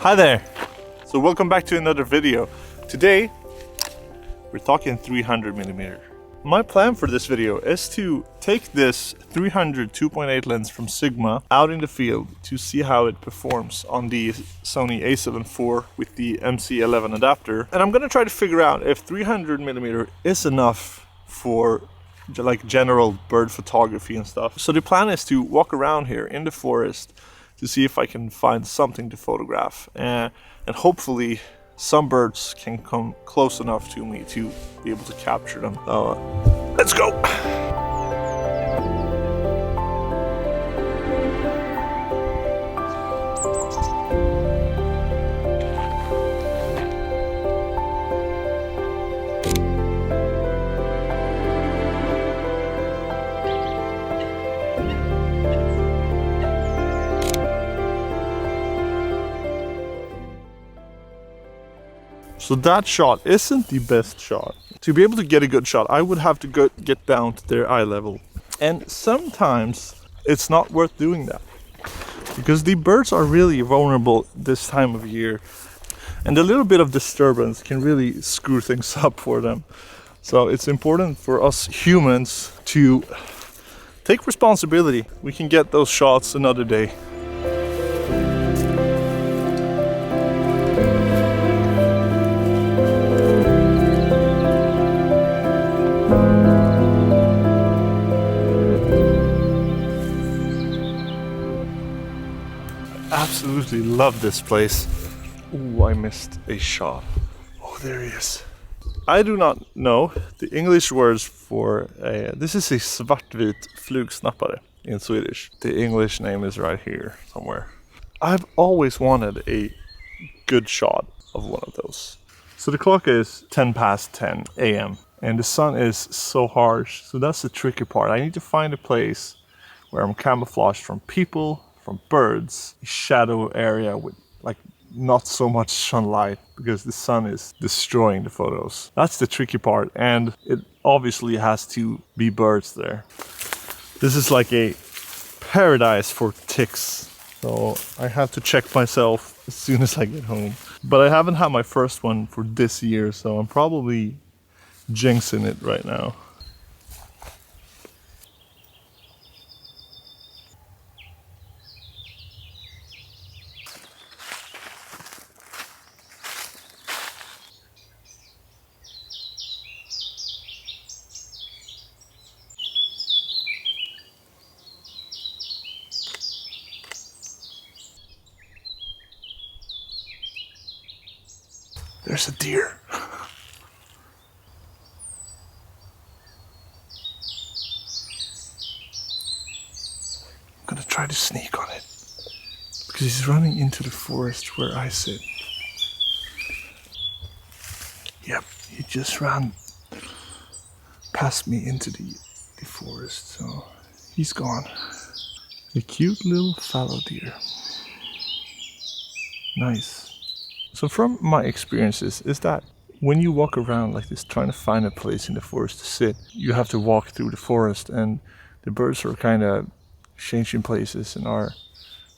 Hi there! So welcome back to another video. Today we're talking 300mm. My plan for this video is to take this 300 2.8 lens from Sigma out in the field to see how it performs on the Sony A7IV with the MC11 adapter. And I'm gonna try to figure out if 300mm is enough for like general bird photography and stuff. So the plan is to walk around here in the forest to see if I can find something to photograph, and hopefully some birds can come close enough to me to be able to capture them. Let's go! So that shot isn't the best shot. To be able to get a good shot, I would have to get down to their eye level. And sometimes it's not worth doing that, because the birds are really vulnerable this time of year. And a little bit of disturbance can really screw things up for them. So it's important for us humans to take responsibility. We can get those shots another day. Absolutely love this place. Oh, I missed a shot. Oh, there he is. I do not know the English words for this is a svartvit flugsnappare in Swedish. The English name is right here somewhere. I've always wanted a good shot of one of those. So the clock is 10 past 10 a.m. and the sun is so harsh, so that's the tricky part. I need to find a place where I'm camouflaged from people, from birds, a shadow area with like not so much sunlight, because the sun is destroying the photos. That's the tricky part, and it obviously has to be birds there. This is like a paradise for ticks, so I have to check myself as soon as I get home. But I haven't had my first one for this year, so I'm probably jinxing it right now. There's a deer. I'm gonna try to sneak on it, because he's running into the forest where I sit. Yep, he just ran past me into the forest, so he's gone. A cute little fallow deer. Nice. So from my experiences is that when you walk around like this trying to find a place in the forest to sit, you have to walk through the forest, and the birds are kind of changing places and are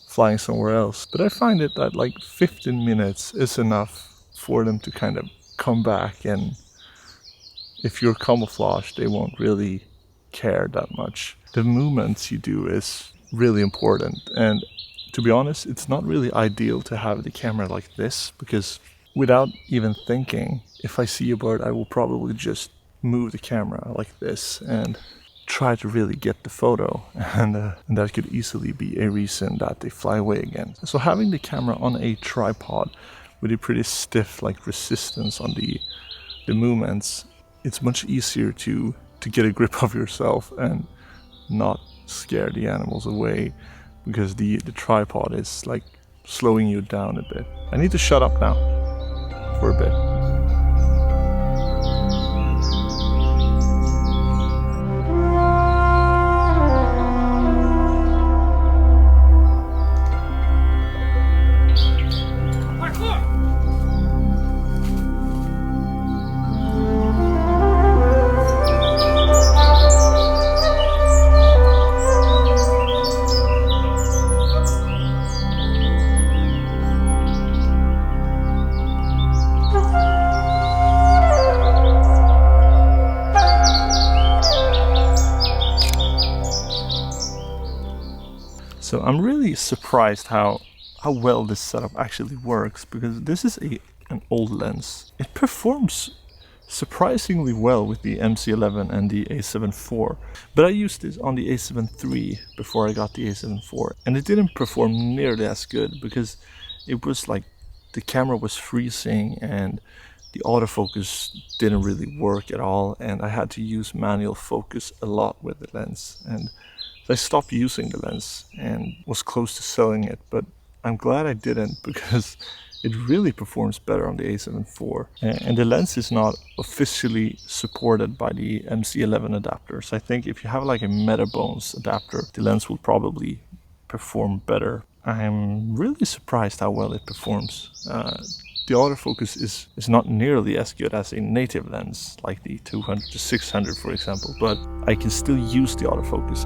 flying somewhere else. But I find it that like 15 minutes is enough for them to kind of come back, and if you're camouflaged, they won't really care that much. The movements you do is really important, and to be honest, it's not really ideal to have the camera like this, because without even thinking, if I see a bird, I will probably just move the camera like this and try to really get the photo, and that could easily be a reason that they fly away again. So having the camera on a tripod with a pretty stiff like resistance on the movements, it's much easier to get a grip of yourself and not scare the animals away, because the tripod is like slowing you down a bit. I need to shut up now for a bit. So I'm really surprised how well this setup actually works, because this is an old lens. It performs surprisingly well with the MC11 and the A7 IV, but I used this on the A7 III before I got the A7 IV, and it didn't perform nearly as good because it was like the camera was freezing and the autofocus didn't really work at all, and I had to use manual focus a lot with the lens, and I stopped using the lens and was close to selling it, but I'm glad I didn't, because it really performs better on the A7 IV. And the lens is not officially supported by the MC11 adapters. I think if you have like a Metabones adapter, the lens will probably perform better. I'm really surprised how well it performs. The autofocus is not nearly as good as a native lens, like the 200 to 600 for example, but I can still use the autofocus.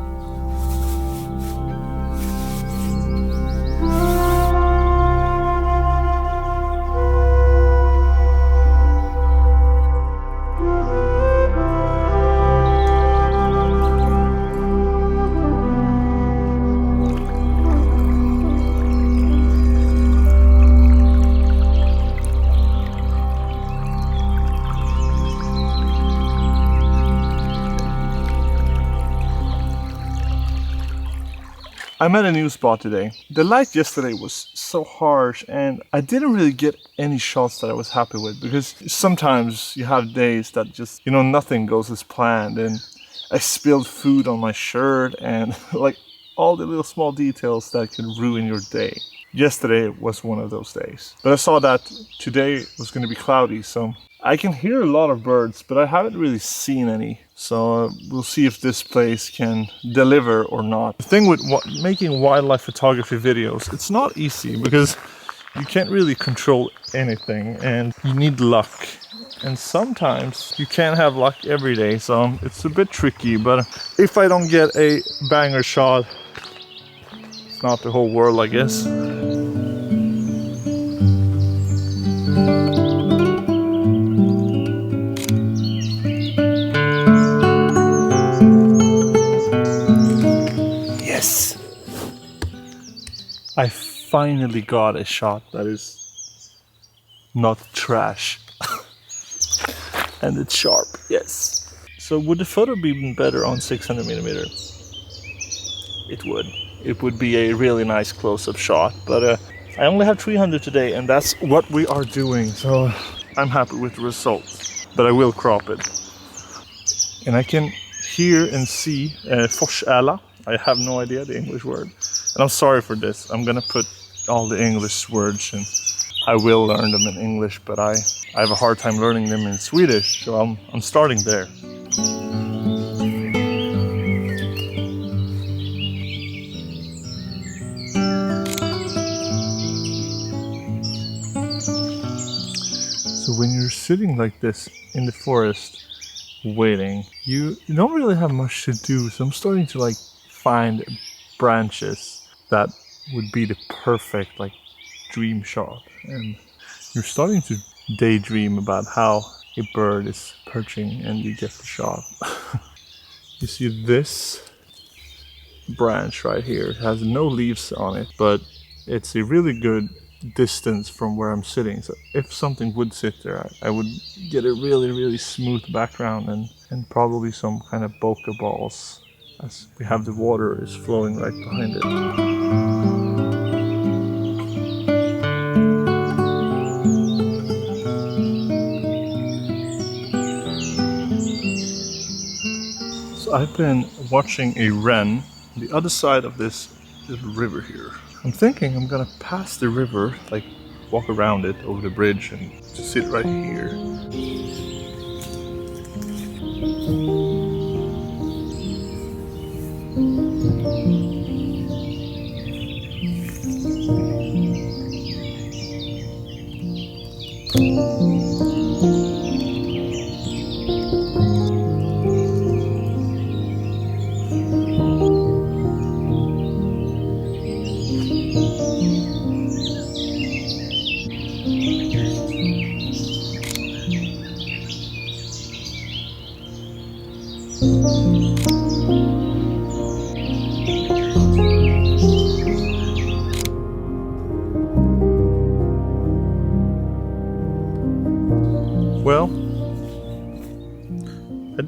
I'm at a new spot today. The light yesterday was so harsh and I didn't really get any shots that I was happy with, because sometimes you have days that just, you know, nothing goes as planned, and I spilled food on my shirt and like all the little small details that can ruin your day. Yesterday was one of those days, but I saw that today was going to be cloudy, so I can hear a lot of birds, but I haven't really seen any. So we'll see if this place can deliver or not. The thing with making wildlife photography videos, it's not easy because you can't really control anything and you need luck. And sometimes you can't have luck every day, so it's a bit tricky. But if I don't get a banger shot, it's not the whole world, I guess. I finally got a shot that is not trash. And it's sharp, yes. So would the photo be even better on 600mm? It would. It would be a really nice close-up shot, but I only have 300 today, and that's what we are doing. So I'm happy with the result, but I will crop it. And I can hear and see Forsäla. I have no idea the English word. And I'm sorry for this. I'm gonna put all the English words and I will learn them in English, but I have a hard time learning them in Swedish, so I'm starting there. So when you're sitting like this in the forest waiting, you don't really have much to do, so I'm starting to like find branches that would be the perfect like dream shot, and you're starting to daydream about how a bird is perching and you get the shot. You see this branch right here, it has no leaves on it, but it's a really good distance from where I'm sitting, so if something would sit there, I would get a really smooth background and probably some kind of bokeh balls, as we have the water is flowing right behind it. So I've been watching a wren on the other side of this little river here. I'm thinking I'm gonna pass the river, like walk around it over the bridge and just sit right here.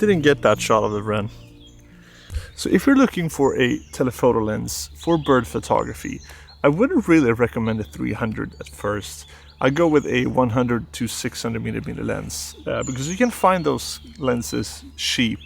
didn't get that shot of the wren. So if you're looking for a telephoto lens for bird photography, I wouldn't really recommend a 300 at first. I go with a 100 to 600 millimeter lens because you can find those lenses cheap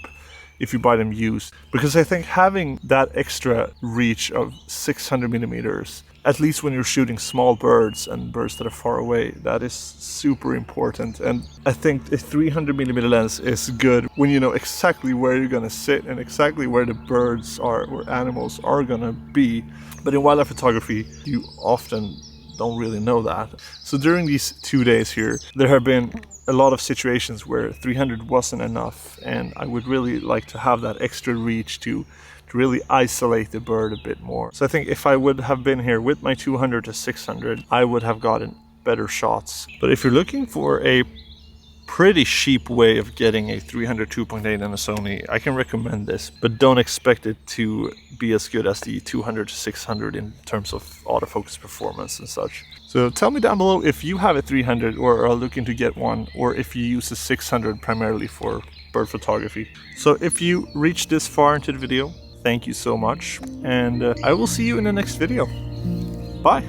if you buy them used. Because I think having that extra reach of 600 millimeters, at least when you're shooting small birds and birds that are far away, that is super important. And I think a 300 millimeter lens is good when you know exactly where you're gonna sit and exactly where the birds are or animals are gonna be. But in wildlife photography, you often don't really know that. So during these 2 days here, there have been a lot of situations where 300 wasn't enough, and I would really like to have that extra reach to really isolate the bird a bit more. So I think if I would have been here with my 200 to 600, I would have gotten better shots. But if you're looking for a pretty cheap way of getting a 300 2.8 and a Sony, I can recommend this, but don't expect it to be as good as the 200 to 600 in terms of autofocus performance and such. So tell me down below if you have a 300 or are looking to get one, or if you use a 600 primarily for bird photography. So if you reached this far into the video, thank you so much, and I will see you in the next video. Bye!